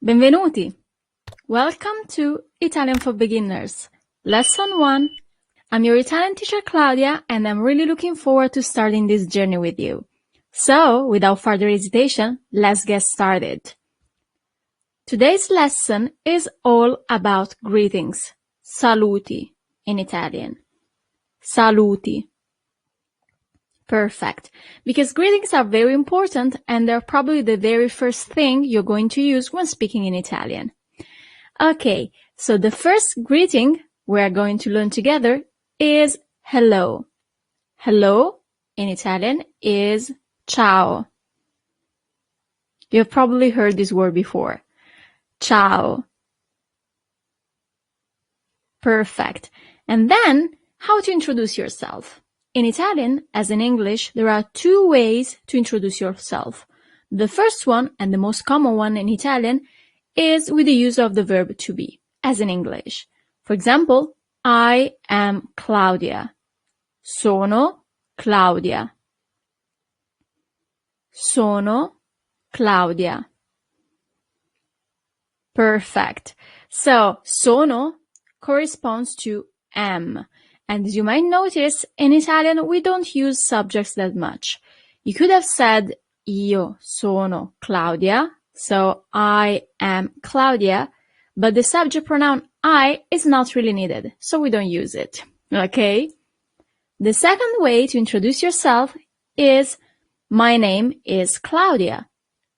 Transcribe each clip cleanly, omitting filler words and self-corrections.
Benvenuti! Welcome to Italian for Beginners, Lesson 1. I'm your Italian teacher Claudia, and I'm really looking forward to starting this journey with you. So, without further hesitation, let's get started. Today's lesson is all about greetings, saluti in Italian. Saluti. Perfect. Because greetings are very important and they're probably the very first thing you're going to use when speaking in Italian. Okay, so the first greeting we're going to learn together is hello. Hello in Italian is ciao. You've probably heard this word before. Ciao. Perfect. And then, how to introduce yourself. In Italian, as in English, there are two ways to introduce yourself. The first one, and the most common one in Italian, is with the use of the verb to be, as in English. For example, I am Claudia. Sono Claudia. Sono Claudia. Perfect. So, sono corresponds to am. And as you might notice, in Italian, we don't use subjects that much. You could have said, io sono Claudia, so I am Claudia, but the subject pronoun I is not really needed, so we don't use it, okay? The second way to introduce yourself is, my name is Claudia,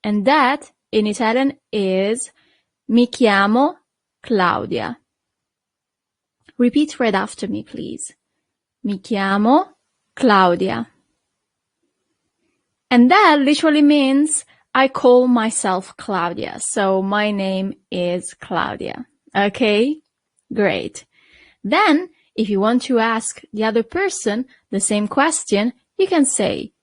and that in Italian is, mi chiamo Claudia. Repeat right after me, please. Mi chiamo Claudia. And that literally means I call myself Claudia. So my name is Claudia. Okay? Great. Then, if you want to ask the other person the same question, you can say,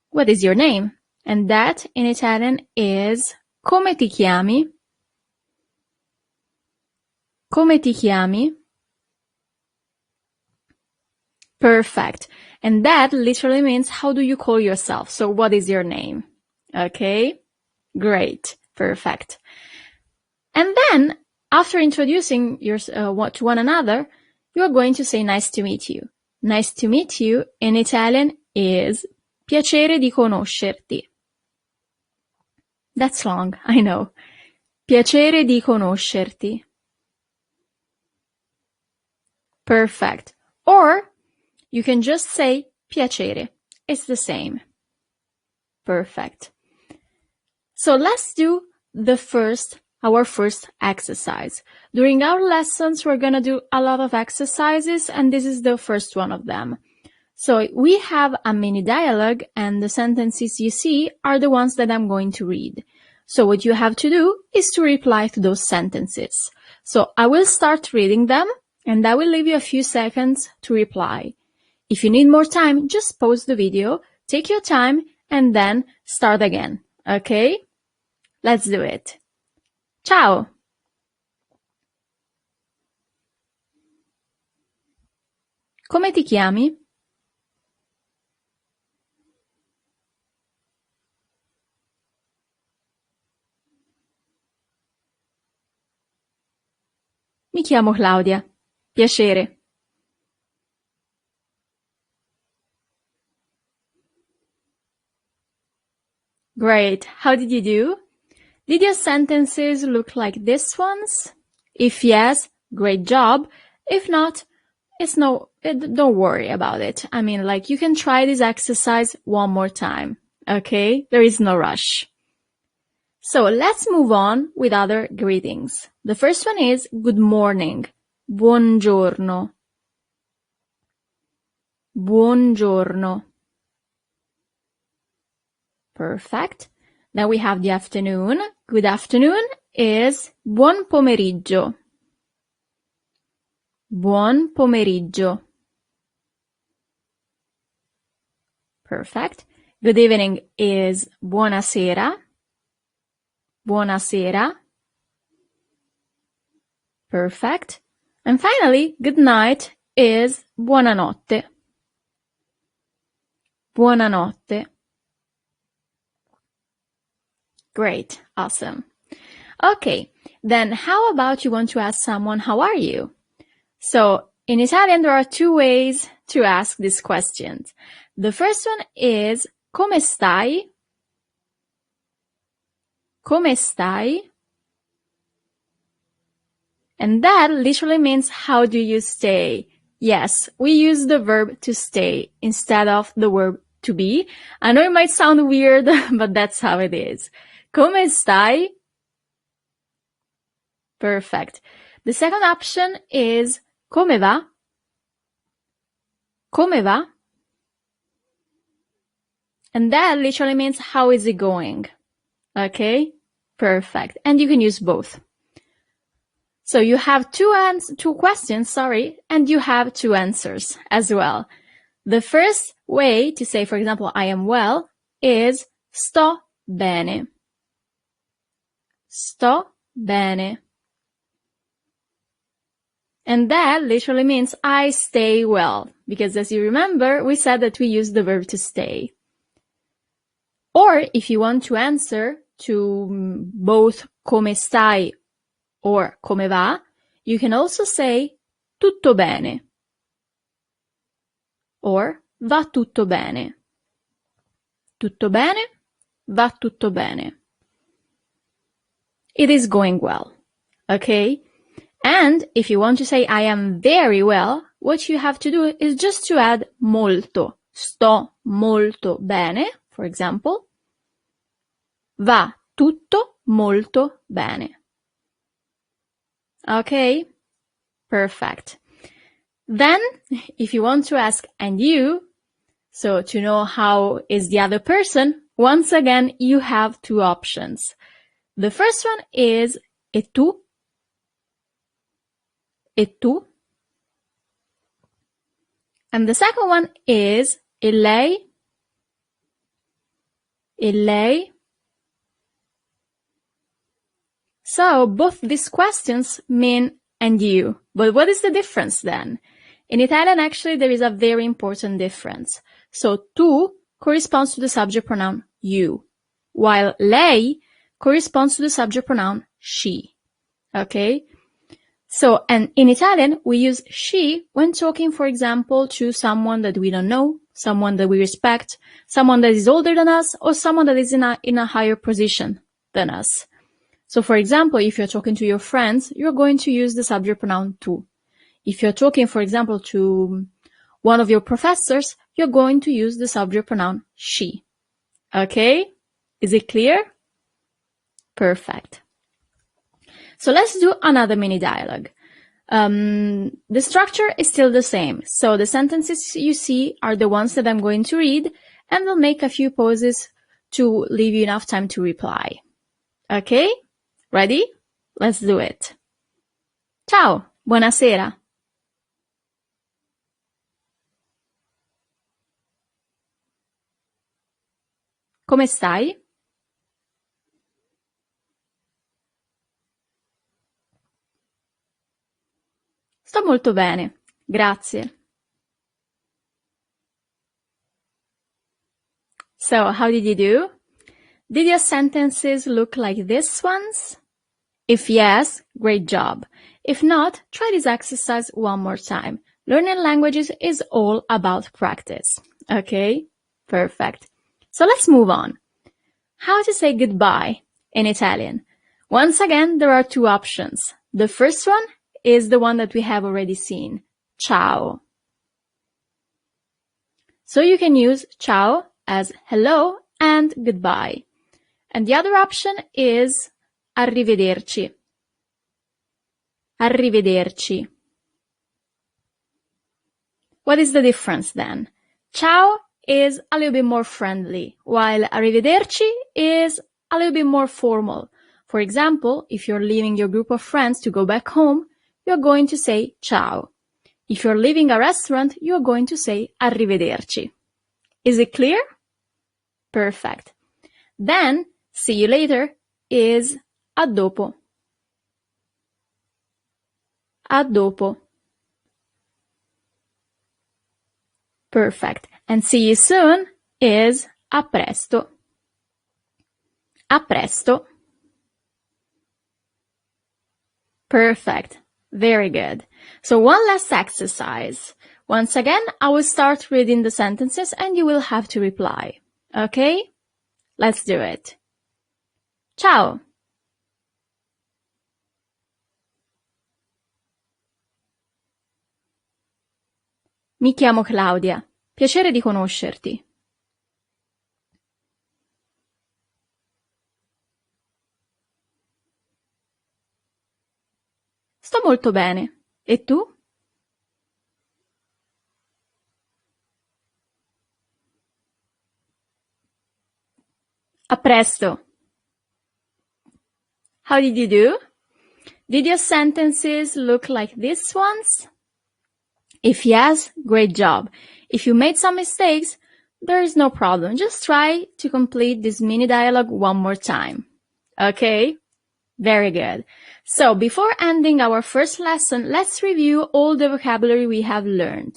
what is your name? And that in Italian is, come ti chiami? Come ti chiami? Perfect. And that literally means, how do you call yourself? So what is your name? Okay? Great. Perfect. And then, after introducing to one another, you are going to say nice to meet you. Nice to meet you in Italian is piacere di conoscerti. That's long, I know. Piacere di conoscerti. Perfect. Or you can just say piacere. It's the same. Perfect. So let's do our first exercise. During our lessons, we're going to do a lot of exercises, and this is the first one of them. So we have a mini dialogue, and the sentences you see are the ones that I'm going to read. So what you have to do is to reply to those sentences. So I will start reading them, and I will leave you a few seconds to reply. If you need more time, just pause the video, take your time, and then start again. Okay? Let's do it. Ciao! Come ti chiami? Mi chiamo Claudia. Piacere. Great. How did you do? Did your sentences look like these ones? If yes, great job. If not, don't worry about it. I mean, you can try this exercise one more time. Okay? There is no rush. So let's move on with other greetings. The first one is good morning. Buongiorno. Buongiorno. Perfect. Then we have the afternoon. Good afternoon is buon pomeriggio. Buon pomeriggio. Perfect. Good evening is buona sera. Buona sera. Perfect. And finally, good night is buonanotte. Buonanotte. Great. Awesome. Okay, then how about you want to ask someone, how are you? So in Italian, there are two ways to ask these questions. The first one is come stai? Come stai? And that literally means how do you stay? Yes, we use the verb to stay instead of the verb to be. I know it might sound weird, but that's how it is. Come stai? Perfect. The second option is come va? Come va? And that literally means how is it going? Okay? Perfect. And you can use both. So you have two questions, and you have two answers as well. The first way to say, for example, I am well is sto bene. Sto bene. And that literally means I stay well, because as you remember, we said that we use the verb to stay. Or if you want to answer to both come stai or come va, you can also say tutto bene or va tutto bene. Tutto bene, va tutto bene. It is going well, okay? And if you want to say I am very well, what you have to do is just to add molto. Sto molto bene, for example. Va tutto molto bene. Okay? Perfect. Then, if you want to ask and you, so to know how is the other person, once again, you have two options. The first one is e tu? E tu? And the second one is e lei? E lei? So both these questions mean and you. But what is the difference then? In Italian, actually, there is a very important difference. So tu corresponds to the subject pronoun you, while lei corresponds to the subject pronoun she. Okay? So, and in Italian, we use she when talking, for example, to someone that we don't know, someone that we respect, someone that is older than us, or someone that is in a higher position than us. So, for example, if you're talking to your friends, you're going to use the subject pronoun tu. If you're talking, for example, to one of your professors, you're going to use the subject pronoun she. Okay? Is it clear? Perfect. So let's do another mini dialogue. The structure is still the same. So the sentences you see are the ones that I'm going to read, and we'll make a few pauses to leave you enough time to reply. Okay? Ready? Let's do it. Ciao, buona sera. Come stai? Sto molto bene, grazie. So, how did you do? Did your sentences look like these ones? If yes, great job. If not, try this exercise one more time. Learning languages is all about practice. Okay? Perfect. So let's move on. How to say goodbye in Italian? Once again, there are two options. The first one is the one that we have already seen. Ciao. So you can use ciao as hello and goodbye. And the other option is arrivederci. Arrivederci. What is the difference then? Ciao is a little bit more friendly, while arrivederci is a little bit more formal. For example, if you're leaving your group of friends to go back home, you're going to say ciao. If you're leaving a restaurant, you're going to say arrivederci. Is it clear? Perfect. Then, see you later is a dopo. A dopo. Perfect. And see you soon is a presto. A presto. Perfect. Very good. So one last exercise. Once again, I will start reading the sentences and you will have to reply. Okay? Let's do it. Ciao. Mi chiamo Claudia. Piacere di conoscerti. Sto molto bene. E tu? A presto. How did you do? Did your sentences look like these ones? If yes, great job. If you made some mistakes, there is no problem. Just try to complete this mini dialogue one more time. Okay? Very good. So before ending our first lesson, let's review all the vocabulary we have learned.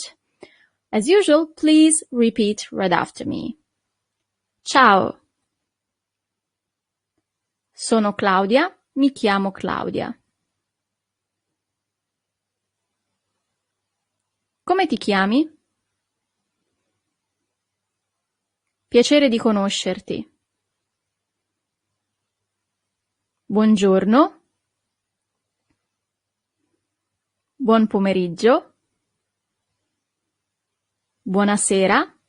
As usual, please repeat right after me. Ciao. Sono Claudia, mi chiamo Claudia. Come ti chiami? Piacere di conoscerti. Buongiorno. Buon pomeriggio. Buonasera.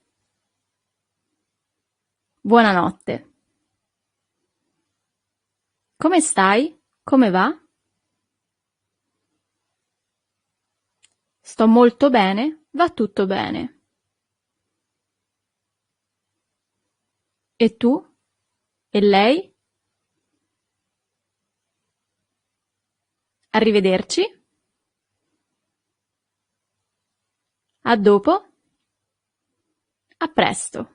Buonanotte. Come stai? Come va? Sto molto bene, va tutto bene. E tu? E lei? Arrivederci. A dopo. A presto.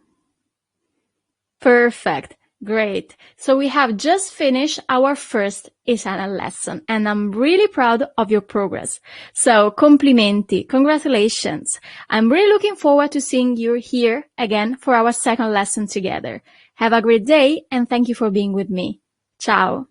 Perfect. Great. So we have just finished our first Italian lesson and I'm really proud of your progress. So complimenti, congratulations. I'm really looking forward to seeing you here again for our second lesson together. Have a great day and thank you for being with me. Ciao.